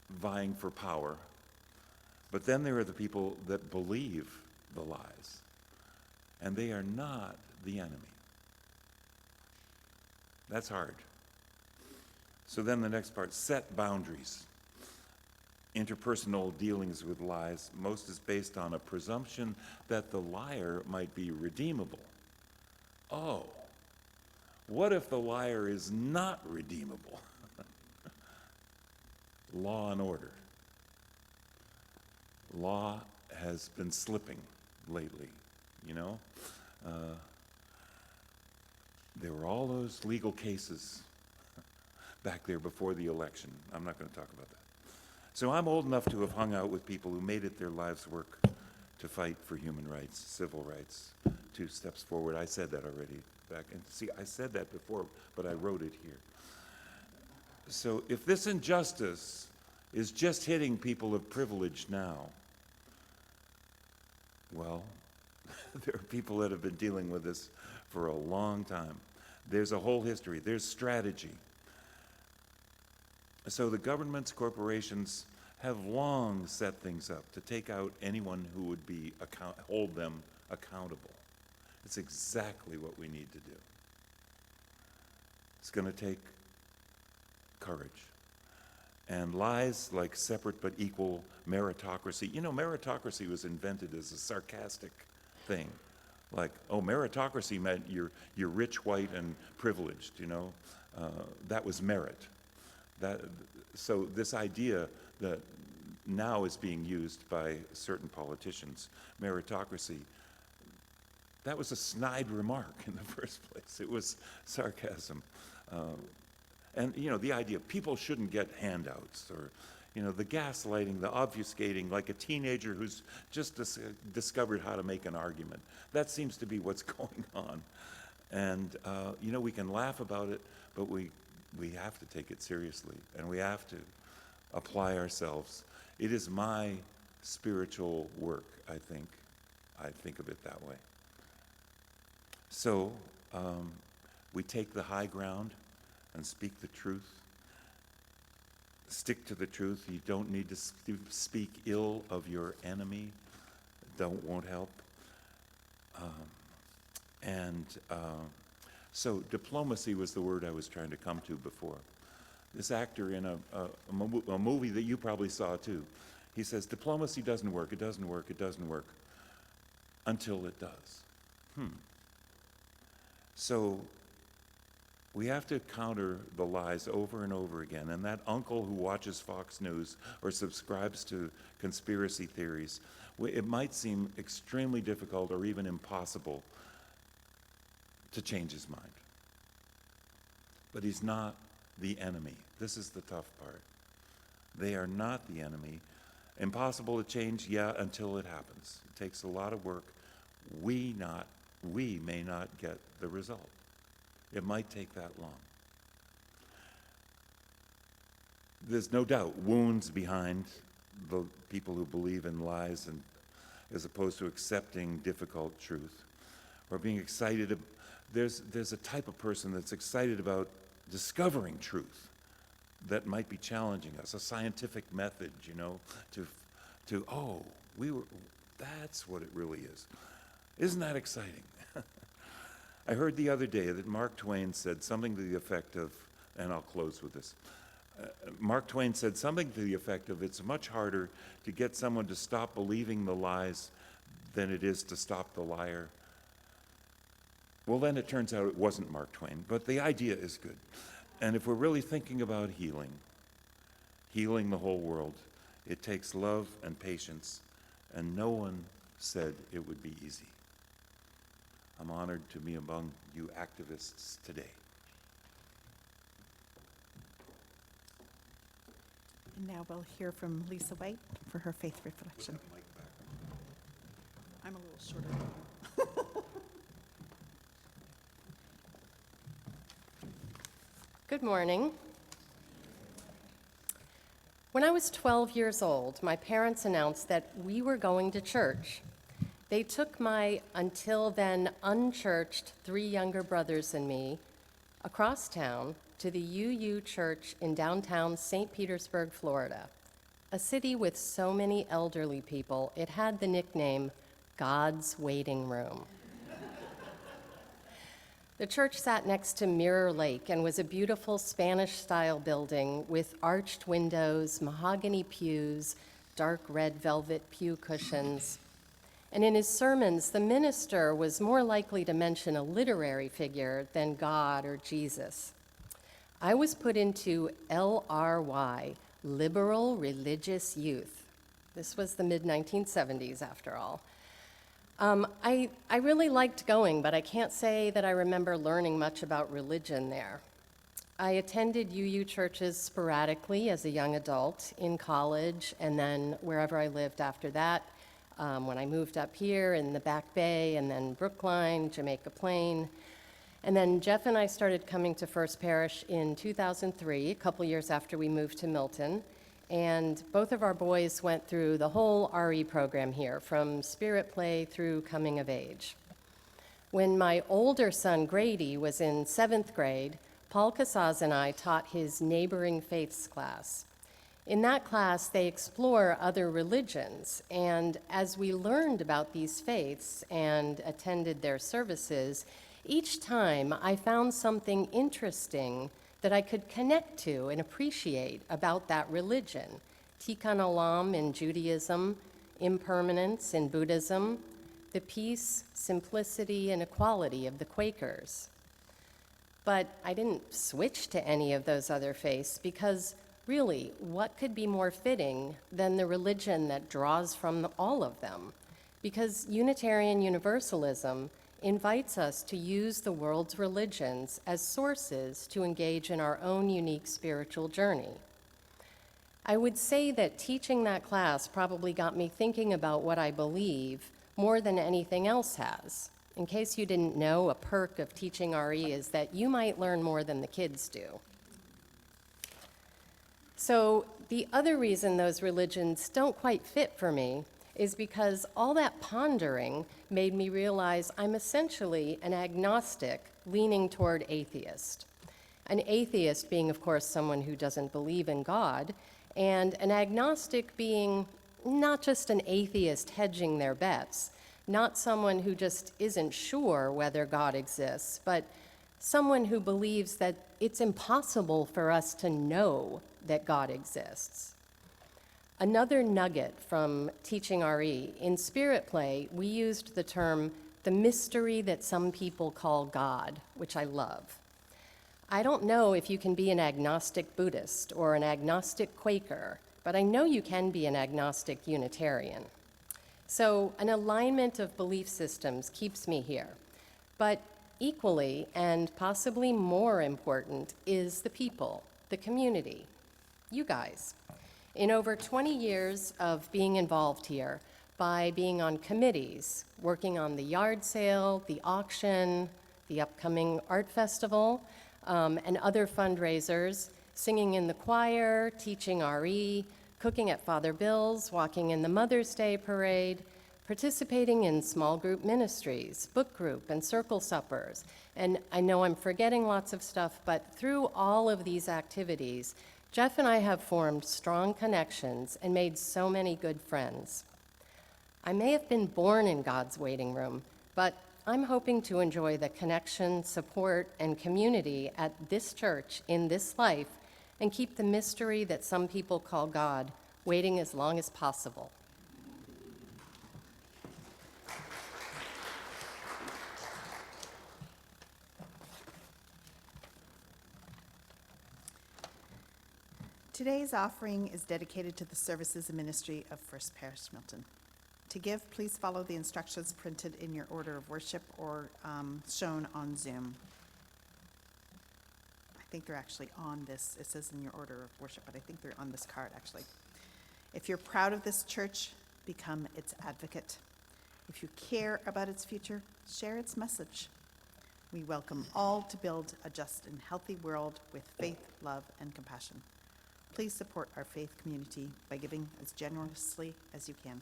vying for power. But then there are the people that believe the lies, and they are not the enemy. That's hard. So then the next part, set boundaries. Interpersonal dealings with lies, most is based on a presumption that the liar might be redeemable. Oh, what if the liar is not redeemable? Law and order. Law has been slipping lately, you know? There were all those legal cases back there before the election. I'm not going to talk about that. So I'm old enough to have hung out with people who made it their life's work to fight for human rights, civil rights, 2 steps forward. I said that already back. And see, I said that before, but I wrote it here. So if this injustice is just hitting people of privilege now, well, there are people that have been dealing with this for a long time. There's a whole history. There's strategy. So the governments, corporations have long set things up to take out anyone who would be hold them accountable. It's exactly what we need to do. It's going to take courage. And lies like separate but equal meritocracy. You know, meritocracy was invented as a sarcastic thing. Like, oh, meritocracy meant you're rich, white, and privileged, you know. That was merit. So this idea that now is being used by certain politicians, meritocracy, that was a snide remark in the first place. It was sarcasm. And, you know, the idea people shouldn't get handouts, or, you know, the gaslighting, the obfuscating, like a teenager who's just discovered how to make an argument. That seems to be what's going on. And, you know, we can laugh about it, but we we have to take it seriously, and we have to apply ourselves. It is my spiritual work, I think. I think of it that way. So, we take the high ground and speak the truth. Stick to the truth. You don't need to speak ill of your enemy. Won't help. So diplomacy was the word I was trying to come to before. This actor in a movie that you probably saw too, he says, diplomacy doesn't work, it doesn't work, it doesn't work, until it does. So we have to counter the lies over and over again. And that uncle who watches Fox News or subscribes to conspiracy theories, it might seem extremely difficult or even impossible to change his mind. But he's not the enemy. This is the tough part. They are not the enemy. Impossible to change, yeah, until it happens. It takes a lot of work. We may not get the result. It might take that long. There's no doubt wounds behind the people who believe in lies, and as opposed to accepting difficult truth or being excited. There's a type of person that's excited about discovering truth that might be challenging us, a scientific method, that's what it really is. Isn't that exciting? I heard the other day that Mark Twain said something to the effect of, and I'll close with this. Mark Twain said something to the effect of, it's much harder to get someone to stop believing the lies than it is to stop the liar. Well, then it turns out it wasn't Mark Twain, but the idea is good. And if we're really thinking about healing the whole world, it takes love and patience, and no one said it would be easy. I'm honored to be among you activists today. And now we'll hear from Lisa White for her faith reflection. I'm a little shorter. Good morning. When I was 12 years old, my parents announced that we were going to church. They took my until then unchurched 3 younger brothers and me across town to the UU Church in downtown St. Petersburg, Florida, a city with so many elderly people, it had the nickname God's Waiting Room. The church sat next to Mirror Lake and was a beautiful Spanish-style building with arched windows, mahogany pews, dark red velvet pew cushions. And in his sermons, the minister was more likely to mention a literary figure than God or Jesus. I was put into LRY, Liberal Religious Youth. This was the mid-1970s, after all. I really liked going, but I can't say that I remember learning much about religion there. I attended UU churches sporadically as a young adult, in college, and then wherever I lived after that. When I moved up here in the Back Bay, and then Brookline, Jamaica Plain. And then Jeff and I started coming to First Parish in 2003, a couple years after we moved to Milton. And both of our boys went through the whole RE program here, from spirit play through coming of age. When my older son, Grady, was in 7th grade, Paul Casas and I taught his Neighboring Faiths class. In that class, they explore other religions, and as we learned about these faiths and attended their services, each time I found something interesting that I could connect to and appreciate about that religion. Tikkun Olam in Judaism, impermanence in Buddhism, the peace, simplicity, and equality of the Quakers. But I didn't switch to any of those other faiths because really, what could be more fitting than the religion that draws from all of them? Because Unitarian Universalism invites us to use the world's religions as sources to engage in our own unique spiritual journey. I would say that teaching that class probably got me thinking about what I believe more than anything else has. In case you didn't know, a perk of teaching RE is that you might learn more than the kids do. So the other reason those religions don't quite fit for me is because all that pondering made me realize I'm essentially an agnostic leaning toward atheist. An atheist being, of course, someone who doesn't believe in God, and an agnostic being not just an atheist hedging their bets, not someone who just isn't sure whether God exists, but someone who believes that it's impossible for us to know that God exists. Another nugget from teaching RE, in Spirit Play, we used the term the mystery that some people call God, which I love. I don't know if you can be an agnostic Buddhist or an agnostic Quaker, but I know you can be an agnostic Unitarian. So an alignment of belief systems keeps me here. But equally and possibly more important is the people, the community, you guys. In over 20 years of being involved here, by being on committees, working on the yard sale, the auction, the upcoming art festival, and other fundraisers, singing in the choir, teaching RE, cooking at Father Bill's, walking in the Mother's Day parade, participating in small group ministries, book group, and circle suppers. And I know I'm forgetting lots of stuff, but through all of these activities, Jeff and I have formed strong connections and made so many good friends. I may have been born in God's waiting room, but I'm hoping to enjoy the connection, support, and community at this church in this life and keep the mystery that some people call God waiting as long as possible. Today's offering is dedicated to the services and ministry of First Parish Milton. To give, please follow the instructions printed in your order of worship or shown on Zoom. I think they're actually on this. It says in your order of worship, but I think they're on this card, actually. If you're proud of this church, become its advocate. If you care about its future, share its message. We welcome all to build a just and healthy world with faith, love, and compassion. Please support our faith community by giving as generously as you can.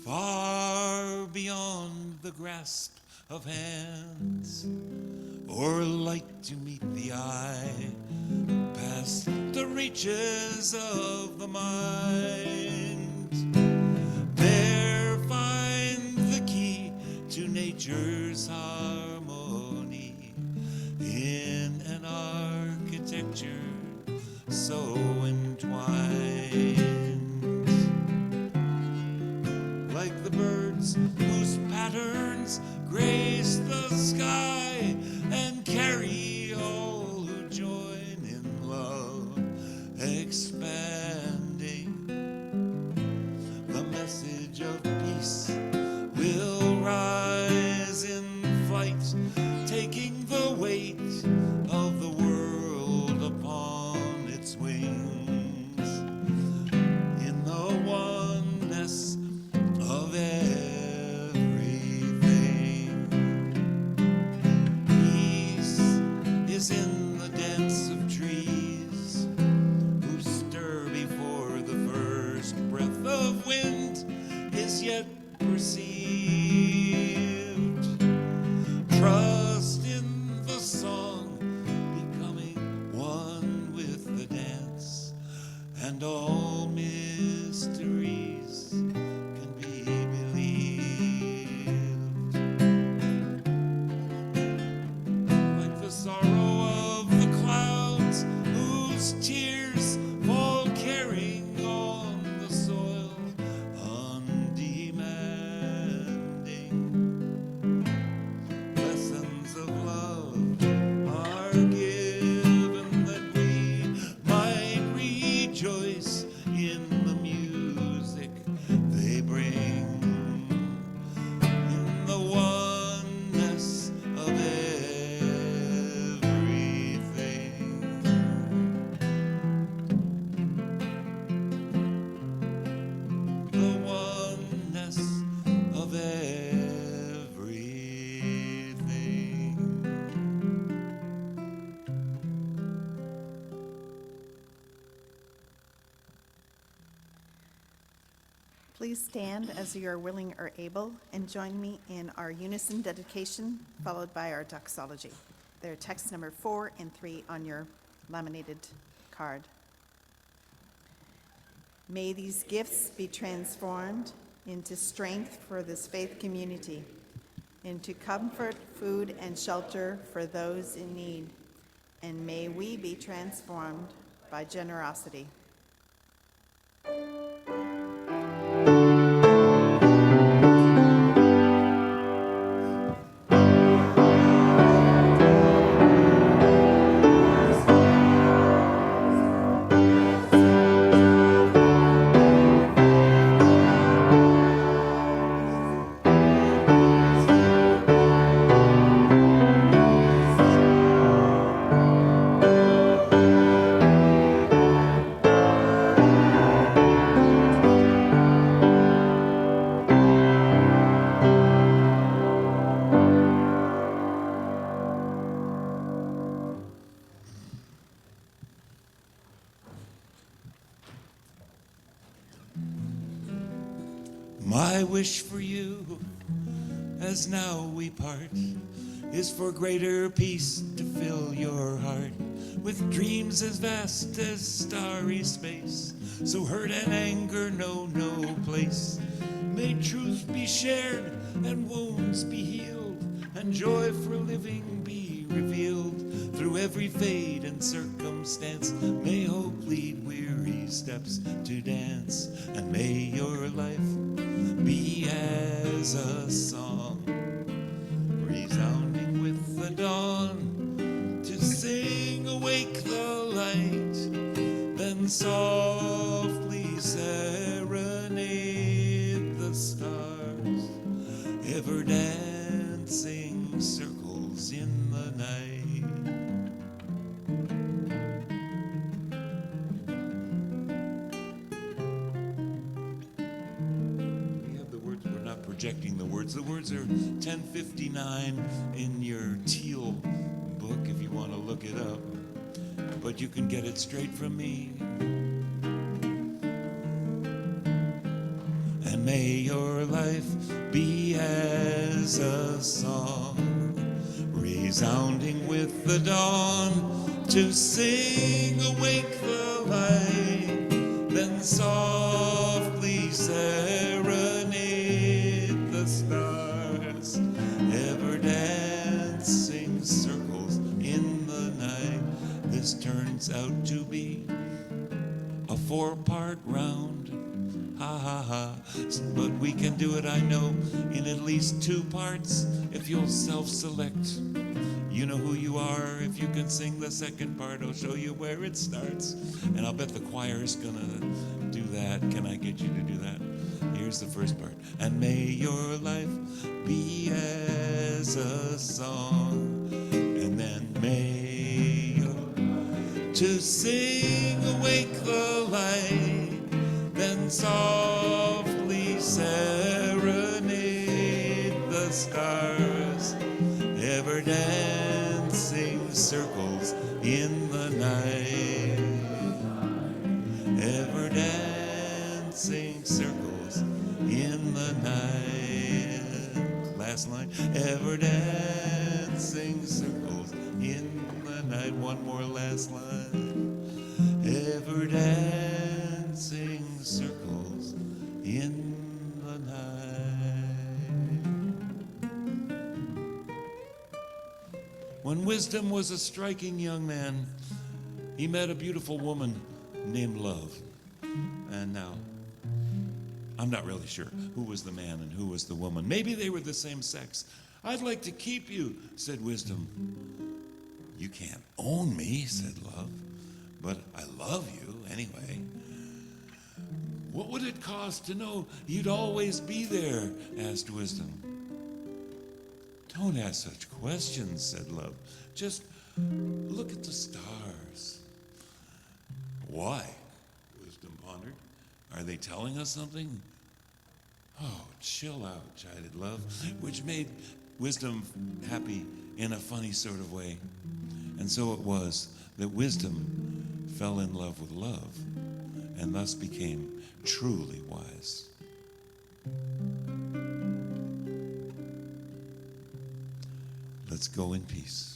Far beyond the grasp of hands, or light to meet the eye, past the reaches of the mind, there find the key to nature's harmony in an architecture so entwined. Like the birds whose patterns grace the sky and carry all who join in love, expanding the message of peace will rise in flight, taking the weight of the world upon its wings in the oneness of everything. Peace is in the dance of trees who stir before the first breath of wind is yet perceived. Trust in the song, becoming one with the dance, and all mysteries can be believed. Like the sorrow of the clouds whose tears fall carrying on the soil undemanding. please stand as you are willing or able and join me in our unison dedication, followed by our doxology. They're text number 4 and 3 on your laminated card. May these gifts be transformed into strength for this faith community, into comfort, food, and shelter for those in need, and may we be transformed by generosity. My wish for you, as now we part, is for greater peace to fill your heart with dreams as vast as starry space, so hurt and anger know no place. May truth be shared and wounds be healed, and joy for living be revealed through every fate and circumstance. May hope lead weary steps to dance, and may your life be as a song, resounding with the dawn, to sing awake the light, then softly serenade the stars, ever dancing circles in the night. Projecting the words. The words are 1059 in your teal book if you want to look it up, but you can get it straight from me. And may your life be as a song, resounding with the dawn, to sing awake the light, then softly serenade the stars, ever dancing circles in the night. This turns out to be a 4-part round, ha ha ha, but we can do it, I know, in at least 2 parts if you'll self-select. You know who you are. If you can sing the second part, I'll show you where it starts, and I'll bet the choir's gonna do that. Can I get you to do that? Here's the first part. And may your life be as a song, and then may your, to sing awake the light, then softly serenade the stars, ever dancing circles in the night, ever dancing circles in the night. Last line, ever dancing circles in the night. One more last line, ever dancing circles in the night. When Wisdom was a striking young man, he met a beautiful woman named Love. And now, I'm not really sure who was the man and who was the woman. Maybe they were the same sex. I'd like to keep you, said Wisdom. You can't own me, said Love, but I love you anyway. What would it cost to know you'd always be there, asked Wisdom. Don't ask such questions, said Love. Just look at the stars. Why? Wisdom pondered. Are they telling us something? Oh, chill out, chided Love, which made Wisdom happy in a funny sort of way. And so it was that Wisdom fell in love with Love and thus became truly wise. Let's go in peace.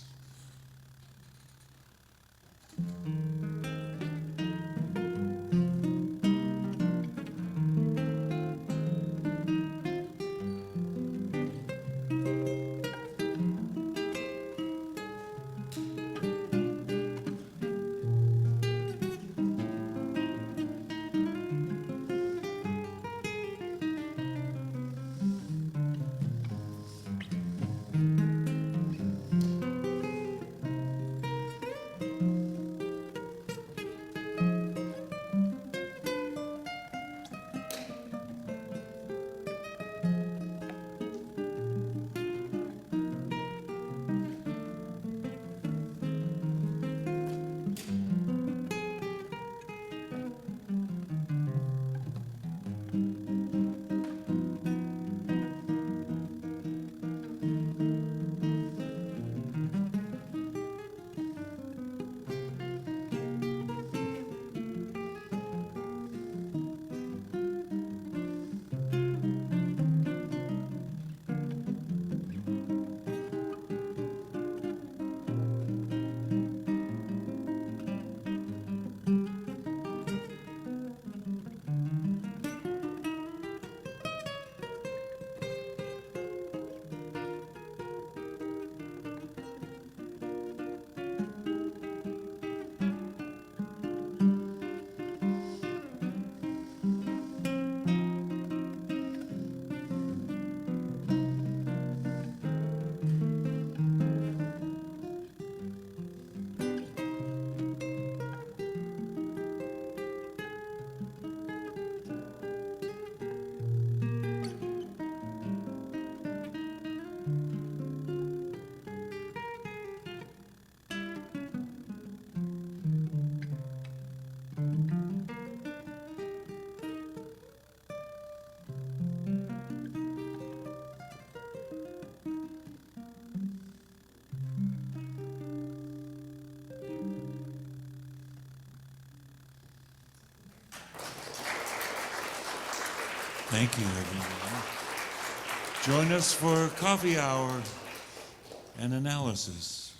Thank you, everyone. Join us for coffee hour and analysis.